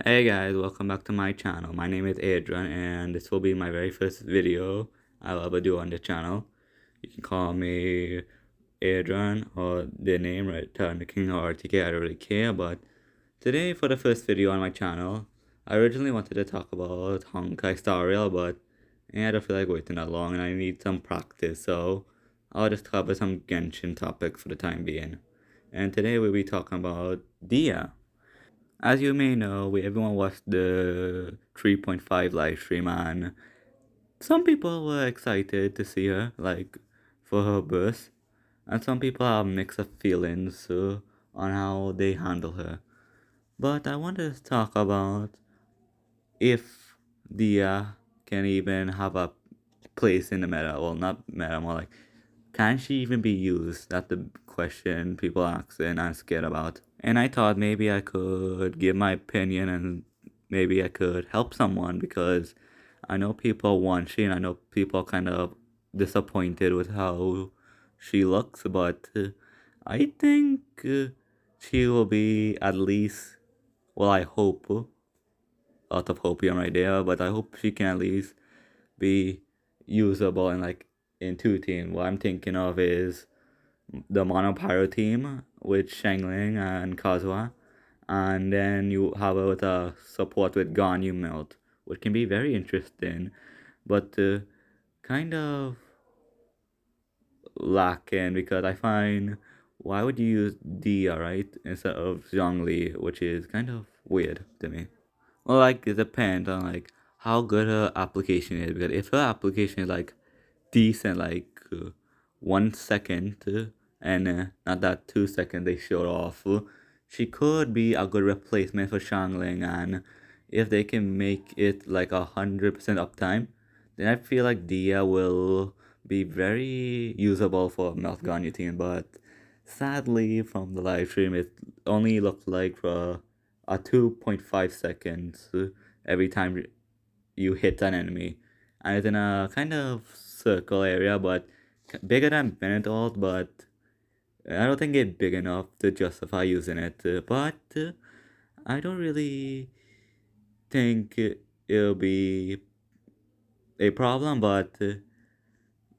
Hey guys, welcome back to my channel. My name is Adrian and this will be my very first video I'll ever do on the channel. You can call me Adrian or the name Return the King or RTK, I don't really care, but today for the first video on my channel, I originally wanted to talk about Honkai Star Rail, but I don't feel like waiting that long and I need some practice, so I'll just cover some Genshin topics for the time being. And today we'll be talking about dehya. As you may know, everyone watched the 3.5 live stream, and some people were excited to see her, like, for her birth, and some people have mixed up feelings on how they handle her. But I want to talk about if Dia can even have a place in the meta. Well, not meta, more like, can she even be used? That's the question people ask and I'm scared about. And I thought maybe I could give my opinion and maybe I could help someone because I know people want she and I know people are kind of disappointed with how she looks, but I think she will be at least, well, I hope, a lot of hopium right there, but I hope she can at least be usable in like in two teams. What I'm thinking of is the Mono Pyro team with Shangling and Kazuha, and then you have a with a support with Ganyu Melt, which can be very interesting, but kind of lacking because I find why would you use Dia right instead of Zhongli, which is kind of weird to me. Well, like it depends on like how good her application is because if her application is like decent, like 1 second, and not that 2 seconds they showed off. She could be a good replacement for Shangling, and if they can make it like 100% uptime, then I feel like Dia will be very usable for Mouth Ganyu team. But sadly, from the live stream, it only looked like for a 2.5 seconds every time you hit an enemy, and it's in a kind of circle area, but bigger than Benetalt, but I don't think it's big enough to justify using it. But I don't really think it'll be a problem, but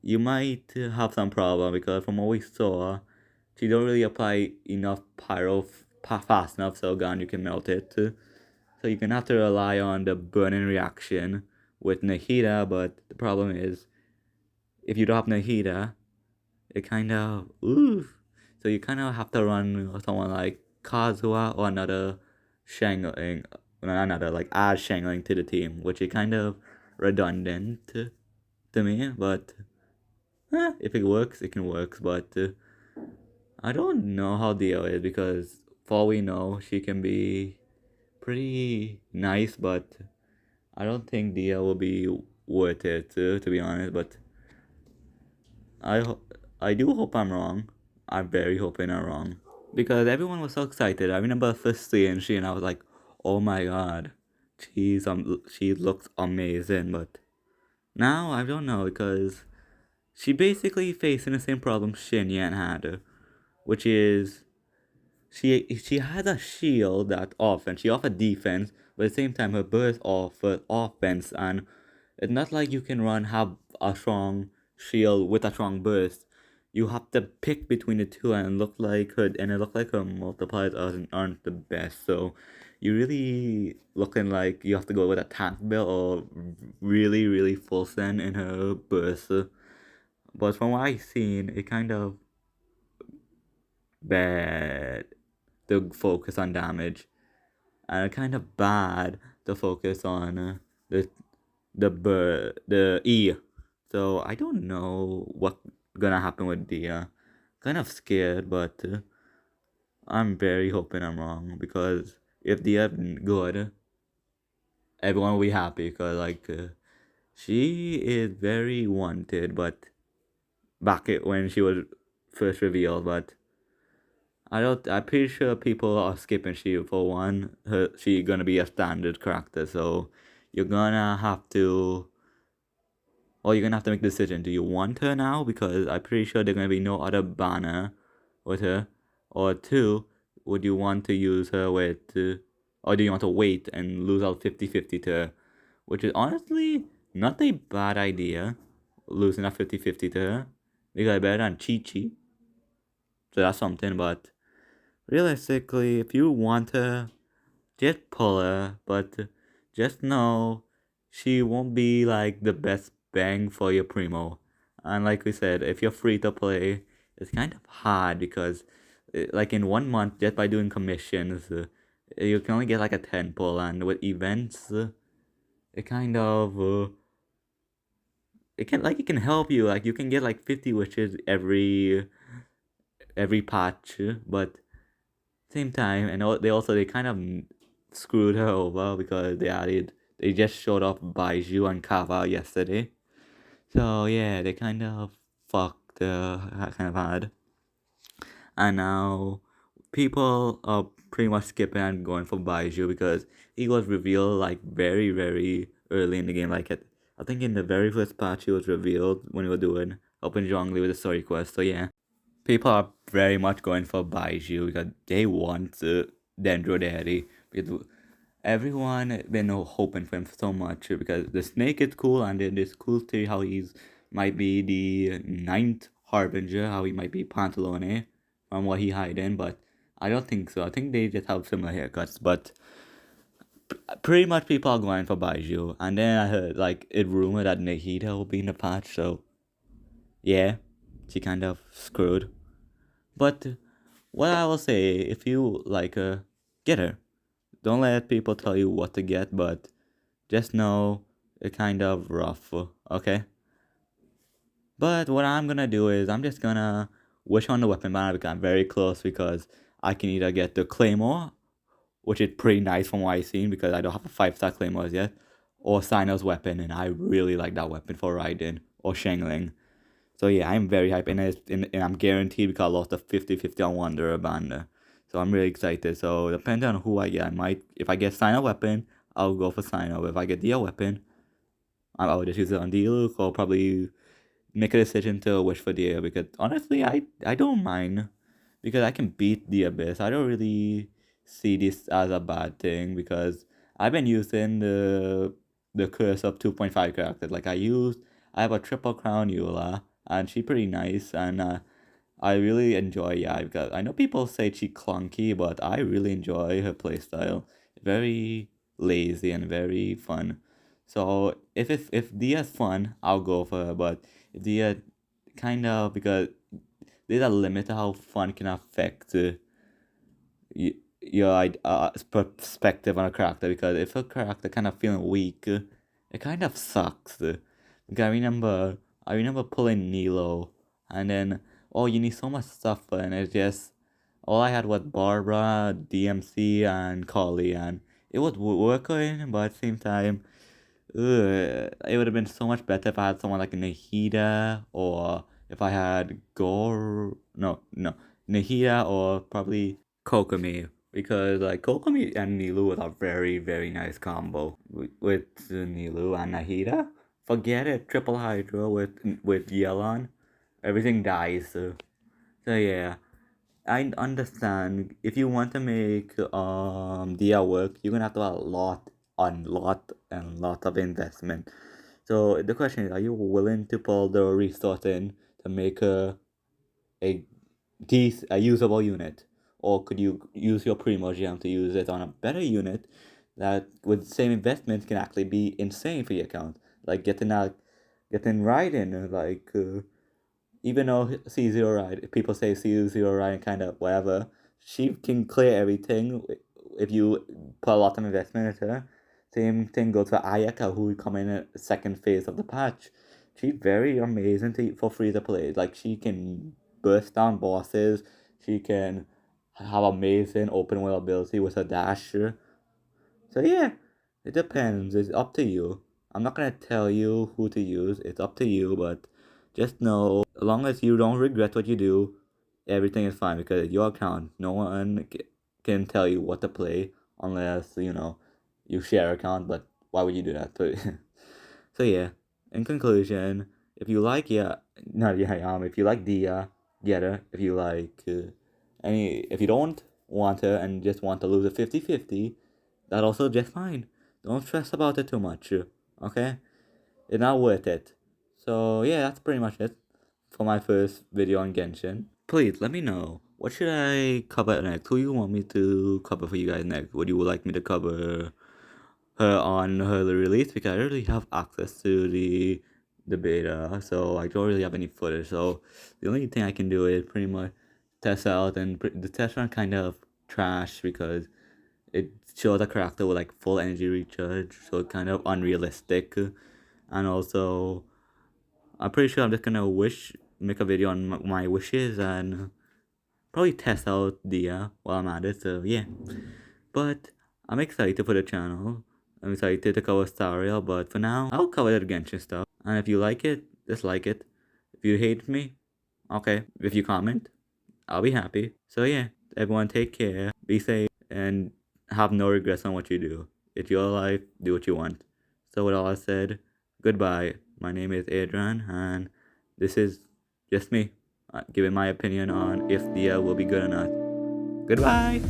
you might have some problem because from what we saw, she don't really apply enough pyro fast enough so gun you can melt it. So you can have to rely on the burning reaction with Nahida, but the problem is if you drop Nahida, it kind of oof. So you kind of have to run someone like Kazuha or another Shangling, another like add Shangling to the team, which is kind of redundant to me. But if it works, it can work. But I don't know how Dio is because for all we know, she can be pretty nice, but I don't think Dio will be worth it to be honest. But I do hope I'm wrong. I'm very hoping I'm wrong because everyone was so excited. I remember first seeing she and I was like, "Oh my god, she looks amazing." But now I don't know because she basically facing the same problem Shin Yan had, which is she had a shield that offense. She offered defense, but at the same time her burst offered offense, and it's not like you can have a strong shield with a strong burst. You have to pick between the two, and it looked like her multipliers aren't the best. So you really looking like you have to go with a tank build or really full send in her burst. But from what I've seen, it kind of bad to focus on damage, and kind of bad to focus on the E. So I don't know what gonna happen with Dia. Kind of scared, but I'm very hoping I'm wrong because if Dia good, everyone will be happy because she is very wanted. But back when she was first revealed, but I don't. I'm pretty sure people are skipping she for one. She gonna be a standard character, so you're gonna have to, or you're gonna have to make a decision. Do you want her now? Because I'm pretty sure there's gonna be no other banner with her. Or two, would you want to use her with or do you want to wait and lose out 50-50 to her? Which is honestly not a bad idea, losing a 50-50 to her. You got better than Chi Chi, so that's something. But realistically, if you want her, just pull her. But just know she won't be like the best bang for your primo. And like we said, if you're free to play, it's kind of hard because, like in 1 month, just by doing commissions, you can only get like a 10 pull, and with events, it kind of it can help you. Like you can get like 50 wishes every patch, but same time, and they kind of screwed her over because they just showed off Baiju and Kava yesterday. So yeah, they kind of fucked kind of hard, and now people are pretty much skipping and going for Baiju because he was revealed like very early in the game. I think in the very first patch he was revealed when we were doing Open Zhongli with the story quest. So yeah, people are very much going for Baiju because they want Dendro Daddy. Because everyone been hoping for him so much because the snake is cool, and then this cool theory how he's might be the ninth harbinger, how he might be Pantalone from what he hiding, but I don't think so. I think they just have similar haircuts, but pretty much people are going for Baiju. And then I heard like it rumored that Nahida will be in the patch, so yeah, she kind of screwed. But what I will say, if you like her, get her. Don't let people tell you what to get, but just know it's kind of rough, okay? But what I'm gonna do is I'm just gonna wish on the weapon banner because I'm very close because I can either get the Claymore, which is pretty nice from what I've seen because I don't have a 5-star Claymore yet, or Sino's weapon, and I really like that weapon for Raiden, or Shangling. So yeah, I'm very hyped, and I'm guaranteed because I lost a 50-50 on Wanderer banner. So I'm really excited. So depending on who I get, I might, if I get Sino weapon, I'll go for Sino. If I get Dio weapon, I'll just use it on Diluc, or probably make a decision to wish for Dio because honestly, I don't mind because I can beat the Abyss. I don't really see this as a bad thing because I've been using the curse of 2.5 characters. I have a triple crown Eula, and she's pretty nice, and I really enjoy Yai because I know people say she clunky, but I really enjoy her playstyle. Very lazy and very fun. So if Dia's fun, I'll go for her. But if Dia kind of, because there's a limit to how fun can affect your perspective on a character. Because if a character kind of feeling weak, it kind of sucks. Because I remember pulling Nilo, and then oh, you need so much stuff, and it's just all I had was Barbara, DMC, and Collie, and it was working, but at the same time, it would have been so much better if I had someone like Nahida, or if I had Gore. No, Nahida, or probably Kokomi, because like Kokomi and Nilu was a very nice combo with Nilu and Nahida. Forget it, triple Hydra with Yelan, everything dies. So yeah, I understand if you want to make Dia work, you're gonna have to have a lot of investment. So the question is, are you willing to pull the resource in to make a a usable unit, or could you use your Primo Gem to use it on a better unit that with the same investment can actually be insane for your account, like getting right in even though C0 Ride, people say C0 Ride kind of whatever, she can clear everything if you put a lot of investment into her. Same thing goes for Ayaka, who come in a second phase of the patch. She's very amazing for free to play. Like she can burst down bosses. She can have amazing open world ability with her dash. So yeah, it depends. It's up to you. I'm not gonna tell you who to use. It's up to you, but just know, as long as you don't regret what you do, everything is fine because it's your account. No one can tell you what to play unless you share account. But why would you do that? So yeah. In conclusion, if you like if you like Dia, get her. If you like if you don't want her and just want to lose a 50-50, That also just fine. Don't stress about it too much, okay? It's not worth it. So yeah, that's pretty much it for my first video on Genshin. Please let me know, what should I cover next? Who you want me to cover for you guys next? Would you like me to cover her on her release? Because I don't really have access to the beta, so I don't really have any footage. So the only thing I can do is pretty much test out, and the test run kind of trash because it shows a character with like full energy recharge, so it's kind of unrealistic. And also, I'm pretty sure I'm just gonna make a video on my wishes and probably test out dehya while I'm at it. So yeah, but I'm excited for the channel. I'm excited to cover Staria, but for now, I'll cover the Genshin stuff. And if you like it, dislike it. If you hate me, okay. If you comment, I'll be happy. So yeah, everyone take care, be safe, and have no regrets on what you do. It's your life, do what you want. So with all I said, goodbye. My name is Adrian, and this is just me giving my opinion on if the will be good or not. Goodbye!